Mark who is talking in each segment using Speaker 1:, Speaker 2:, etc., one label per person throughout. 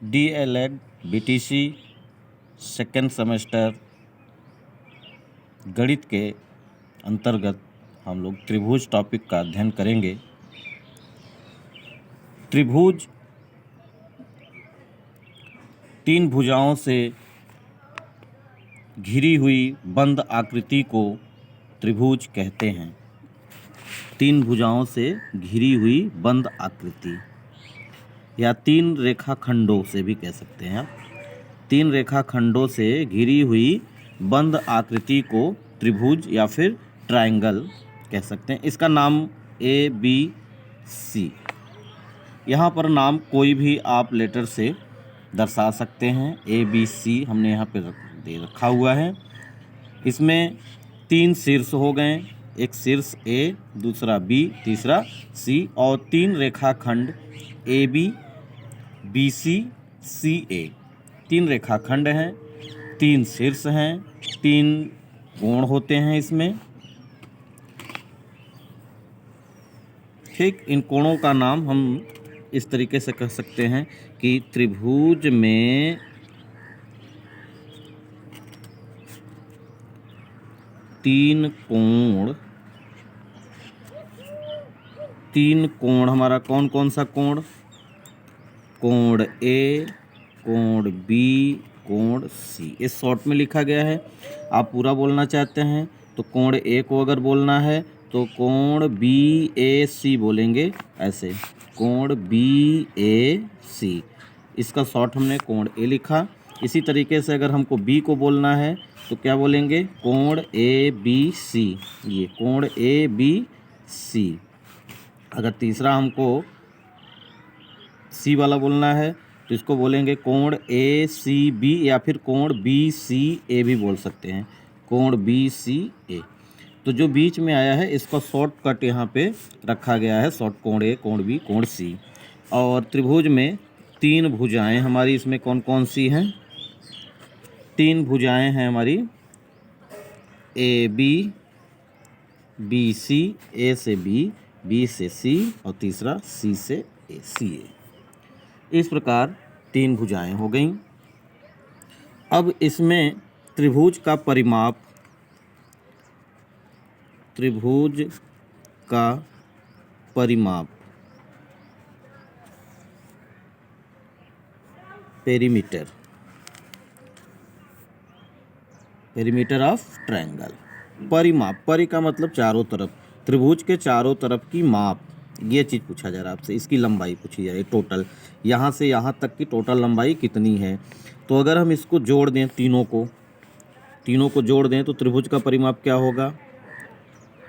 Speaker 1: DLED BTC second semester गणित के अंतर्गत हम लोग त्रिभुज टॉपिक का अध्ययन करेंगे। त्रिभुज तीन भुजाओं से घिरी हुई बंद आकृति को त्रिभुज कहते हैं। तीन भुजाओं से घिरी हुई बंद आकृति या तीन रेखाखंडों से भी कह सकते हैं। तीन रेखाखंडों से घिरी हुई बंद आकृति को त्रिभुज या फिर ट्रायंगल कह सकते हैं। इसका नाम ABC। यहाँ पर नाम कोई भी आप लेटर से दर्शा सकते हैं। ABC हमने यहाँ पे दे रखा हुआ है। इसमें तीन शीर्ष हो गए, एक शीर्ष A, दूसरा B, तीसरा C और तीन रेखाखंड AB, BC, CA। तीन रेखाखंड हैं, तीन शीर्ष हैं, तीन कोण होते हैं इसमें। ठीक, इन कोणों का नाम हम इस तरीके से कह सकते हैं कि त्रिभुज में तीन कोण हमारा कौन कौन सा कोण? कोण A, कोण B, कोण C। इस शॉर्ट में लिखा गया है। आप पूरा बोलना चाहते हैं तो कोण A को अगर बोलना है तो कोण BAC बोलेंगे, ऐसे कोण BAC। इसका शॉर्ट हमने कोण A लिखा। इसी तरीके से अगर हमको B को बोलना है तो क्या बोलेंगे? कोण ABC। ये कोण ABC। अगर तीसरा हमको C वाला बोलना है तो इसको बोलेंगे कोण ACB या फिर कोण BCA भी बोल सकते हैं, कोण BCA। तो जो बीच में आया है इसका शॉर्टकट यहाँ पे रखा गया है, शॉर्ट कोण A, कोण B, कोण C। और त्रिभुज में तीन भुजाएं हमारी इसमें कौन कौन सी हैं? तीन भुजाएं हैं हमारी AB, BC, A से B, B से C और तीसरा C से A, CA। इस प्रकार तीन भुजाएं हो गईं। अब इसमें त्रिभुज का परिमाप, पेरीमीटर ऑफ ट्रायंगल। परिमाप, परि का मतलब चारों तरफ, त्रिभुज के चारों तरफ की माप, ये चीज़ पूछा जा रहा है आपसे। इसकी लंबाई पूछी जा रही है, टोटल यहाँ से यहाँ तक की टोटल लंबाई कितनी है। तो अगर हम इसको जोड़ दें, तीनों को जोड़ दें तो त्रिभुज का परिमाप क्या होगा?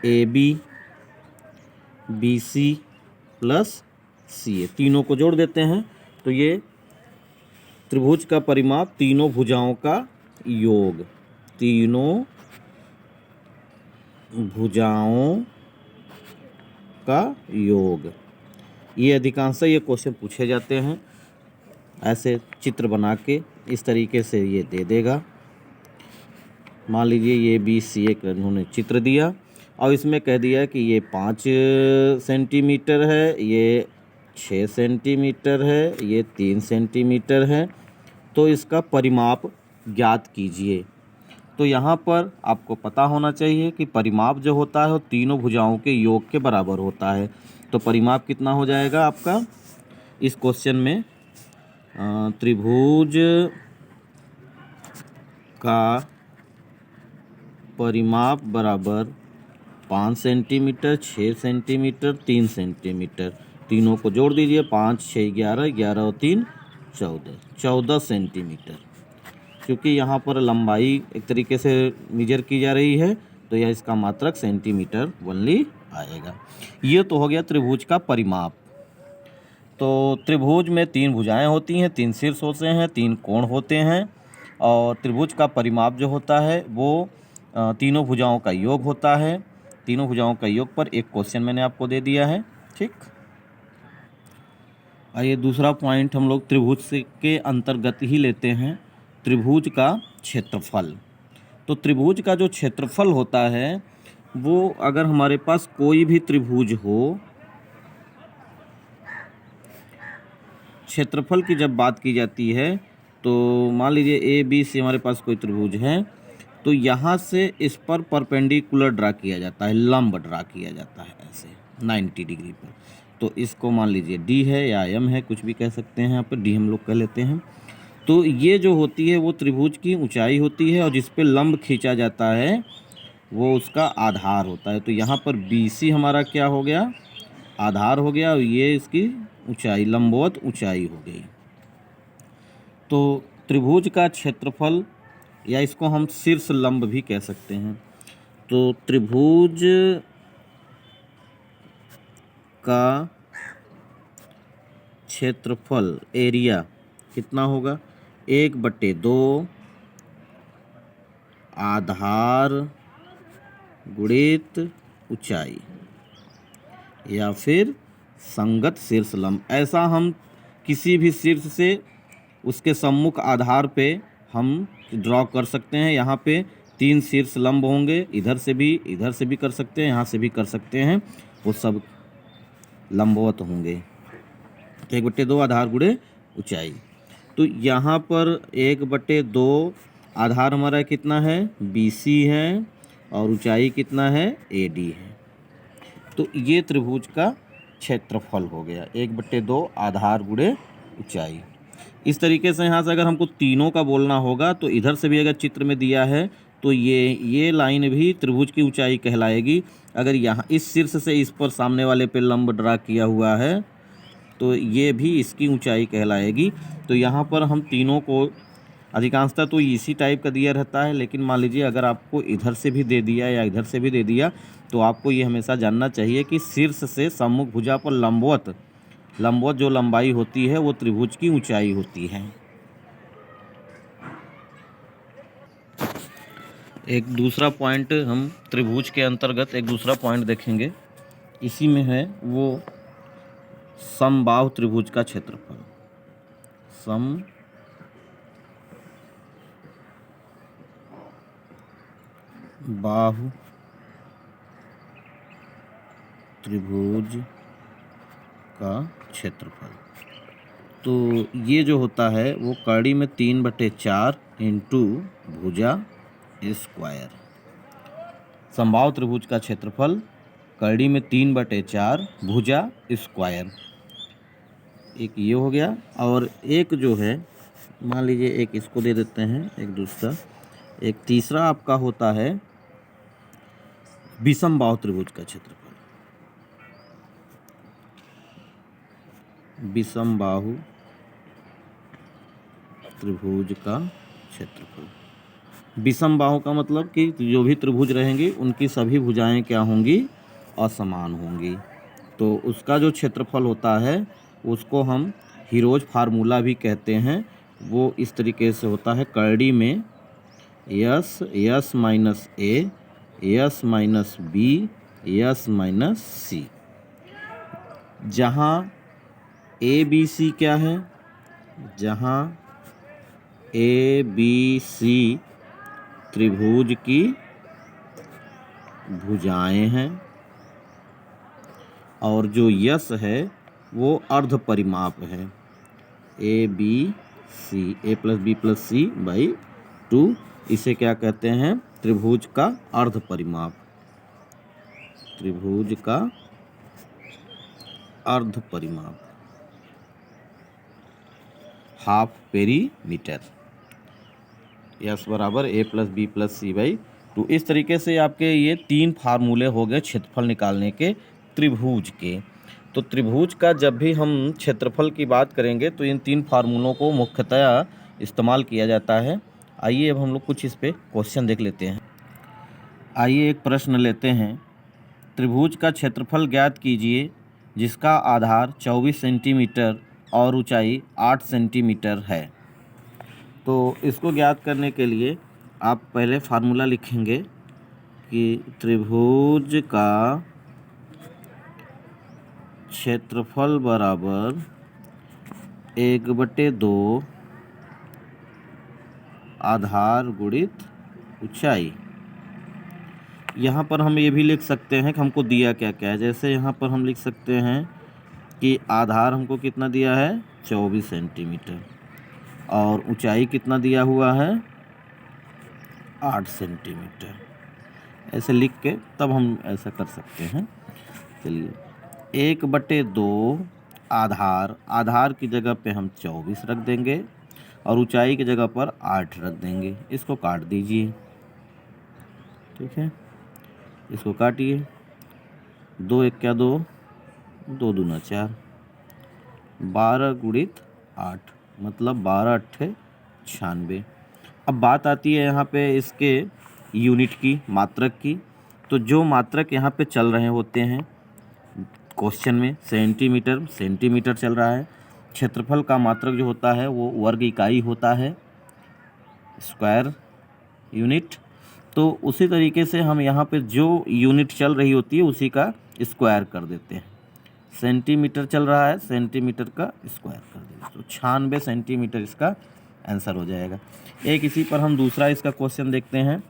Speaker 1: AB, BC plus CA। तीनों को जोड़ देते हैं तो ये त्रिभुज का परिमाप तीनों भुजाओं का योग, तीनों भुजाओं का योग। ये अधिकांशतः ये क्वेश्चन पूछे जाते हैं, ऐसे चित्र बना के इस तरीके से ये दे देगा। मान लीजिए ये BC एक उन्होंने चित्र दिया और इसमें कह दिया कि ये 5 सेंटीमीटर है, ये 6 सेंटीमीटर है, ये 3 सेंटीमीटर है। तो इसका परिमाप ज्ञात कीजिए। तो यहाँ पर आपको पता होना चाहिए कि परिमाप जो होता है वो तीनों भुजाओं के योग के बराबर होता है। तो परिमाप कितना हो जाएगा आपका इस क्वेश्चन में? त्रिभुज का परिमाप बराबर 5 सेंटीमीटर, 6 सेंटीमीटर, 3 सेंटीमीटर। तीनों को जोड़ दीजिए, 5, 6, 11, 11 और 3, 14 सेंटीमीटर। क्योंकि यहाँ पर लंबाई एक तरीके से मेजर की जा रही है तो यह इसका मात्रक सेंटीमीटर ओनली आएगा। ये तो हो गया त्रिभुज का परिमाप। तो त्रिभुज में तीन भुजाएं होती हैं, तीन शीर्ष होते हैं, तीन कोण होते हैं और त्रिभुज का परिमाप जो होता है वो तीनों भुजाओं का योग होता है। तीनों भुजाओं का योग पर एक क्वेश्चन मैंने आपको दे दिया है। ठीक, आइए दूसरा पॉइंट हम लोग त्रिभुज के अंतर्गत ही लेते हैं, त्रिभुज का क्षेत्रफल। तो त्रिभुज का जो क्षेत्रफल होता है वो अगर हमारे पास कोई भी त्रिभुज हो, क्षेत्रफल की जब बात की जाती है तो मान लीजिए ए बी सी हमारे पास कोई त्रिभुज है, तो यहाँ से इस पर परपेंडिकुलर ड्रा किया जाता है, लंब ड्रा किया जाता है ऐसे 90 डिग्री पर। तो इसको मान लीजिए डी है या एम है, कुछ भी कह सकते हैं, यहाँ पर डी हम लोग कह लेते हैं। तो ये जो होती है वो त्रिभुज की ऊंचाई होती है और जिस पे लंब खींचा जाता है वो उसका आधार होता है। तो यहाँ पर बी सी हमारा क्या हो गया, आधार हो गया, और ये इसकी ऊंचाई, लंबवत ऊंचाई हो गई। तो त्रिभुज का क्षेत्रफल, या इसको हम शीर्ष लंब भी कह सकते हैं, तो त्रिभुज का क्षेत्रफल एरिया कितना होगा, 1/2 आधार गुणित ऊंचाई, या फिर संगत शीर्ष लंब। ऐसा हम किसी भी शीर्ष से उसके सम्मुख आधार पे हम ड्रॉ कर सकते हैं। यहाँ पे 3 शीर्ष लंब होंगे, इधर से भी कर सकते हैं, यहाँ से भी कर सकते हैं, वो सब लंबवत होंगे। तो 1/2 आधार गुणे ऊंचाई। तो यहाँ पर 1/2 आधार हमारा कितना है, BC है, और ऊंचाई कितना है, AD है। तो ये त्रिभुज का क्षेत्रफल हो गया, 1/2 आधार गुणे ऊंचाई। इस तरीके से यहाँ से अगर हमको तीनों का बोलना होगा तो इधर से भी अगर चित्र में दिया है तो ये लाइन भी त्रिभुज की ऊंचाई कहलाएगी। अगर यहाँ इस शीर्ष से इस पर सामने वाले पे लंब ड्रा किया हुआ है तो ये भी इसकी ऊंचाई कहलाएगी। तो यहाँ पर हम तीनों को, अधिकांशतः तो इसी टाइप का दिया रहता है, लेकिन मान लीजिए अगर आपको इधर से भी दे दिया या इधर से भी दे दिया तो आपको ये हमेशा जानना चाहिए कि शीर्ष से सम्मुख भुजा पर लंबवत जो लंबाई होती है वो त्रिभुज की ऊंचाई होती है। एक दूसरा पॉइंट हम त्रिभुज के अंतर्गत एक दूसरा पॉइंट देखेंगे, इसी में है वो समबाहु त्रिभुज का क्षेत्रफल। समबाहु त्रिभुज का क्षेत्रफल। तो ये जो होता है वो कड़ी में 3/4 इंटू भुजा स्क्वायर। समबाहु त्रिभुज का क्षेत्रफल कड़ी में 3/4 भुजा स्क्वायर। एक ये हो गया, और एक जो है मान लीजिए एक इसको दे देते हैं, एक दूसरा, एक तीसरा आपका होता है विषमबाहु त्रिभुज का क्षेत्रफल। विषमबाहु त्रिभुज का क्षेत्रफल। विषमबाहु का मतलब कि जो भी त्रिभुज रहेंगे उनकी सभी भुजाएं क्या होंगी, असमान होंगी। तो उसका जो क्षेत्रफल होता है उसको हम हीरोज फार्मूला भी कहते हैं। वो इस तरीके से होता है, करड़ी में s minus a, s minus b, s minus c. जहाँ ए बी सी क्या है, जहाँ ए बी सी त्रिभुज की भुजाएं हैं और जो यस है वो अर्ध परिमाप है, A B C, A plus B plus C by 2। इसे क्या कहते हैं, त्रिभुज का अर्ध परिमाप, त्रिभुज का अर्ध परिमाप, हाफ पेरीमीटर। यस बराबर a plus B plus C by 2। इस तरीके से आपके ये 3 फार्मूले हो गए क्षेत्रफल निकालने के त्रिभुज के। तो त्रिभुज का जब भी हम क्षेत्रफल की बात करेंगे तो इन 3 फार्मूलों को मुख्यतया इस्तेमाल किया जाता है। आइए अब हम लोग कुछ इस पे क्वेश्चन देख लेते हैं। आइए एक प्रश्न लेते हैं, त्रिभुज का क्षेत्रफल ज्ञात कीजिए जिसका आधार 24 सेंटीमीटर और ऊंचाई 8 सेंटीमीटर है। तो इसको ज्ञात करने के लिए आप पहले फार्मूला लिखेंगे कि त्रिभुज का क्षेत्रफल बराबर 1/2 आधार गुणित ऊंचाई। यहाँ पर हम ये भी लिख सकते हैं कि हमको दिया क्या क्या है। जैसे यहाँ पर हम लिख सकते हैं कि आधार हमको कितना दिया है, 24 सेंटीमीटर और ऊंचाई कितना दिया हुआ है 8 सेंटीमीटर। ऐसे लिख के तब हम ऐसा कर सकते हैं। चलिए 1/2 आधार की जगह पे हम 24 रख देंगे और ऊंचाई की जगह पर 8 रख देंगे। इसको काट दीजिए, ठीक है, इसको काटिए। 2 1 क्या 2, 2 दूना 4, 12 गुणित 8 मतलब 12 8 96। अब बात आती है यहाँ पे इसके यूनिट की, मात्रक की। तो जो मात्रक यहाँ पे चल रहे होते हैं क्वेश्चन में सेंटीमीटर चल रहा है। क्षेत्रफल का मात्रक जो होता है वो वर्ग इकाई होता है, स्क्वायर यूनिट। तो उसी तरीके से हम यहाँ पे जो यूनिट चल रही होती है उसी का स्क्वायर कर देते हैं। सेंटीमीटर चल रहा है, सेंटीमीटर का स्क्वायर कर देंगे तो 96 सेंटीमीटर इसका आंसर हो जाएगा। एक इसी पर हम दूसरा इसका क्वेश्चन देखते हैं।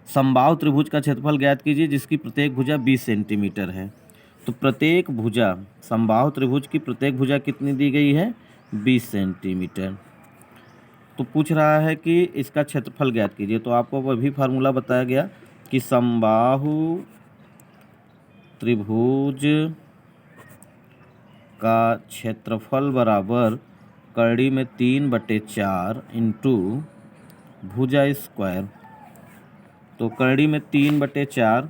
Speaker 1: समबाहु त्रिभुज का क्षेत्रफल ज्ञात कीजिए जिसकी प्रत्येक भुजा 20 सेंटीमीटर है। तो प्रत्येक भुजा, समबाहु त्रिभुज की प्रत्येक भुजा कितनी दी गई है 20 सेंटीमीटर। तो पूछ रहा है कि इसका क्षेत्रफल ज्ञात कीजिए। तो आपको वही फार्मूला बताया गया कि समबाहु त्रिभुज का क्षेत्रफल बराबर करड़ी में 3/4 इंटू भुजा स्क्वायर। तो करड़ी में 3/4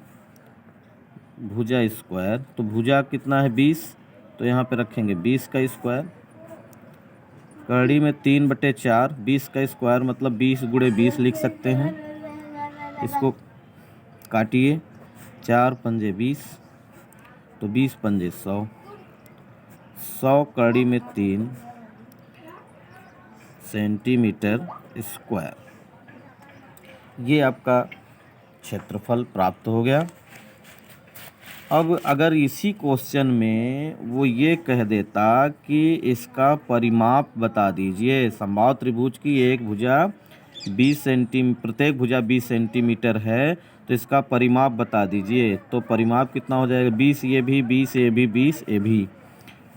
Speaker 1: भुजा स्क्वायर, तो भुजा कितना है 20, तो यहाँ पे रखेंगे 20 का स्क्वायर। करड़ी में 3/4, 20 का स्क्वायर मतलब 20 गुणे 20 लिख सकते हैं। इसको काटिए, 4 पंजे 20, तो 20 पंजे 100, 100 करड़ी में 3 सेंटीमीटर स्क्वायर। ये आपका क्षेत्रफल प्राप्त हो गया। अब अगर इसी क्वेश्चन में वो ये कह देता कि इसका परिमाप बता दीजिए, समबाहु त्रिभुज की एक भुजा 20 सेंटीमीटर, प्रत्येक भुजा 20 सेंटीमीटर है, तो इसका परिमाप बता दीजिए। तो परिमाप कितना हो जाएगा 20 ये भी, 20 ये भी, 20 ये भी।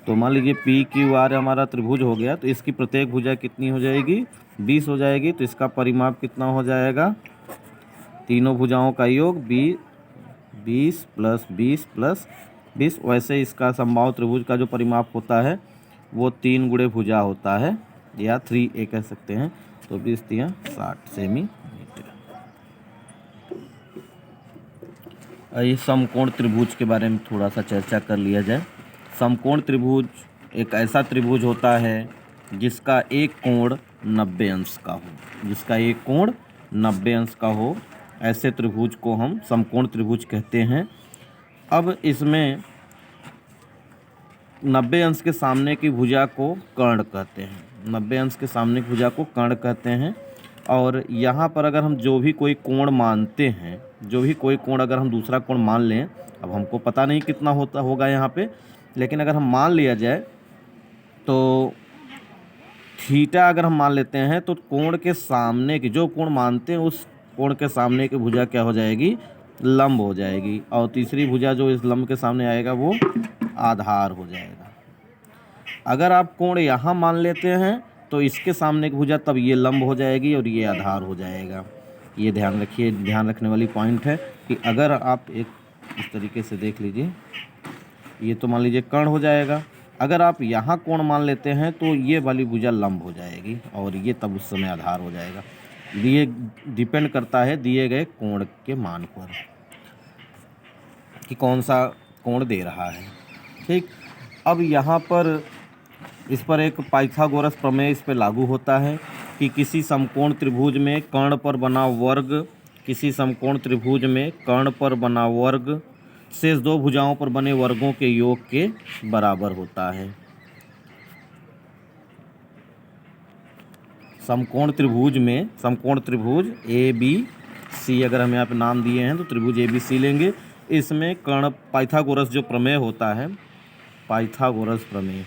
Speaker 1: तो मान लीजिए PQR हमारा त्रिभुज हो गया, तो इसकी प्रत्येक भुजा कितनी हो जाएगी 20 हो जाएगी। तो इसका परिमाप कितना हो जाएगा, तीनों भुजाओं का योग 20 + 20 + 20। वैसे इसका समबाहु त्रिभुज का जो परिमाप होता है वो 3 गुणे भुजा होता है, या 3A कह सकते हैं। तो 20 × 60 सेंटीमीटर। आइए समकोण त्रिभुज के बारे में थोड़ा सा चर्चा कर लिया जाए। समकोण त्रिभुज एक ऐसा त्रिभुज होता है जिसका एक कोण 90 अंश का हो, जिसका एक कोण 90 अंश का हो। ऐसे त्रिभुज को हम समकोण त्रिभुज कहते हैं। अब इसमें 90 अंश के सामने की भुजा को कर्ण कहते हैं, 90 अंश के सामने की भुजा को कर्ण कहते हैं। और यहाँ पर अगर हम जो भी कोई कोण मानते हैं, जो भी कोई कोण अगर हम दूसरा कोण मान लें, अब हमको पता नहीं कितना होगा यहाँ पे, लेकिन अगर हम मान लिया जाए तो थीटा अगर हम मान लेते हैं तो कोण के सामने की, जो कोण मानते हैं उस कोण के सामने की भुजा क्या हो जाएगी, लंब हो जाएगी। और तीसरी भुजा जो इस लंब के सामने आएगा वो आधार हो जाएगा। अगर आप कोण यहाँ मान लेते हैं तो इसके सामने की भुजा तब ये लंब हो जाएगी और ये आधार हो जाएगा। ये ध्यान रखिए, ध्यान रखने वाली पॉइंट है कि अगर आप एक इस तरीके से देख लीजिए, ये तो मान लीजिए कर्ण हो जाएगा। अगर आप यहाँ कोण मान लेते हैं तो ये वाली भुजा लंब हो जाएगी और ये तब उस समय आधार हो जाएगा। ये डिपेंड करता है दिए गए कोण के मान पर कि कौन सा कोण दे रहा है। ठीक, अब यहाँ पर इस पर एक पाइथागोरस प्रमेय इस पर लागू होता है कि किसी समकोण त्रिभुज में कर्ण पर बना वर्ग, किसी समकोण त्रिभुज में कर्ण पर बना वर्ग शेष दो भुजाओं पर बने वर्गों के योग के बराबर होता है। समकोण त्रिभुज में, समकोण त्रिभुज ABC अगर हम यहाँ पे नाम दिए हैं तो त्रिभुज ABC लेंगे। इसमें कर्ण, पाइथागोरस जो प्रमेय होता है, पाइथागोरस प्रमेय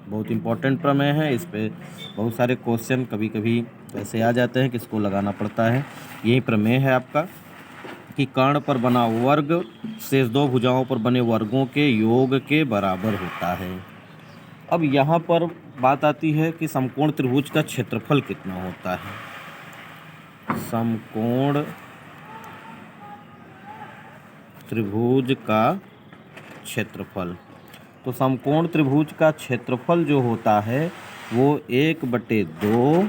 Speaker 1: बहुत इंपॉर्टेंट प्रमेय है। इस पे बहुत सारे क्वेश्चन कभी कभी ऐसे आ जाते हैं कि इसको लगाना पड़ता है। यही प्रमेय है आपका, कि कर्ण पर बना वर्ग शेष दो भुजाओं पर बने वर्गों के योग के बराबर होता है। अब यहाँ पर बात आती है कि समकोण त्रिभुज का क्षेत्रफल कितना होता है। समकोण त्रिभुज का क्षेत्रफल, तो समकोण त्रिभुज का क्षेत्रफल जो होता है वो 1/2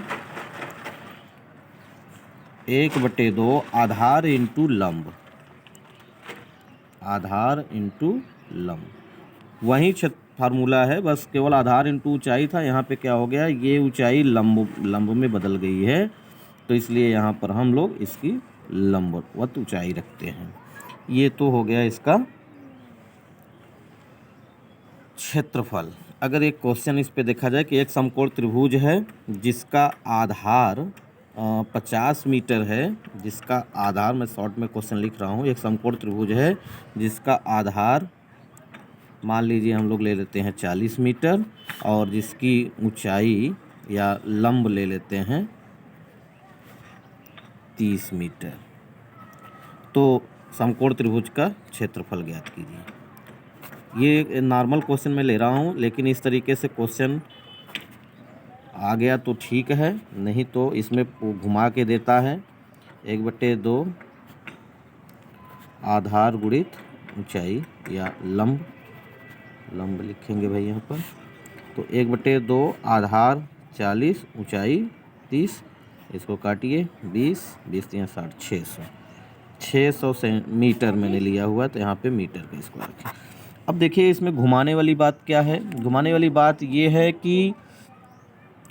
Speaker 1: आधार इंटू लंब, आधार इंटू लंब, वही फार्मूला है, बस केवल आधार इंटू ऊंचाई था। यहाँ पे क्या हो गया, ये ऊंचाई लंब में बदल गई है, तो इसलिए यहाँ पर हम लोग इसकी लंबवत ऊंचाई रखते हैं। ये तो हो गया इसका क्षेत्रफल। अगर एक क्वेश्चन इस पे देखा जाए कि एक समकोण त्रिभुज है जिसका आधार 50 मीटर है, जिसका आधार, मैं शॉर्ट में क्वेश्चन लिख रहा हूँ, एक समकोण त्रिभुज है जिसका आधार मान लीजिए हम लोग ले लेते हैं 40 मीटर और जिसकी ऊंचाई या लंब ले लेते हैं 30 मीटर, तो समकोण त्रिभुज का क्षेत्रफल ज्ञात कीजिए। ये नॉर्मल क्वेश्चन मैं ले रहा हूँ, लेकिन इस तरीके से क्वेश्चन आ गया तो ठीक है, नहीं तो इसमें घुमा के देता है 1/2 आधार गुणित ऊंचाई या लंब लिखेंगे भाई यहाँ पर, तो 1/2 आधार 40 ऊंचाई 30, इसको काटिए 20 3 60 600 मीटर मैंने लिया हुआ, तो यहाँ पे मीटर का इसको रखें। अब देखिए इसमें घुमाने वाली बात क्या है। घुमाने वाली बात ये है कि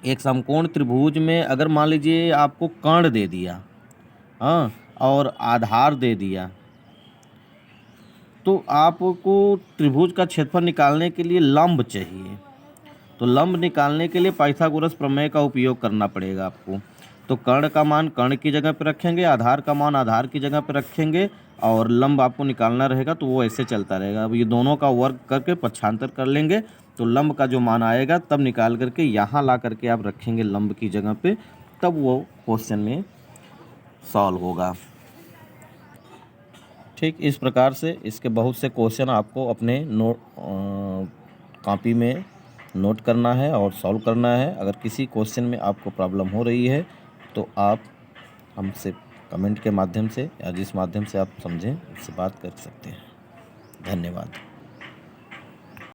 Speaker 1: एक समकोण त्रिभुज में अगर मान लीजिए आपको कर्ण दे दिया, हाँ, और आधार दे दिया, तो आपको त्रिभुज का क्षेत्रफल निकालने के लिए लंब चाहिए। तो लंब निकालने के लिए पाइथागोरस प्रमेय का उपयोग करना पड़ेगा आपको। तो कर्ण का मान कर्ण की जगह पर रखेंगे, आधार का मान आधार की जगह पर रखेंगे, और लंब आपको निकालना रहेगा, तो वो ऐसे चलता रहेगा। अब ये दोनों का वर्ग करके पक्षांतर कर लेंगे, तो लंब का जो मान आएगा तब निकाल करके यहाँ ला करके आप रखेंगे लंब की जगह पे, तब वो क्वेश्चन में सॉल्व होगा। ठीक इस प्रकार से इसके बहुत से क्वेश्चन आपको अपने कॉपी में नोट करना है और सॉल्व करना है। अगर किसी क्वेश्चन में आपको प्रॉब्लम हो रही है तो आप हमसे कमेंट के माध्यम से या जिस माध्यम से आप समझें उससे बात कर सकते हैं। धन्यवाद।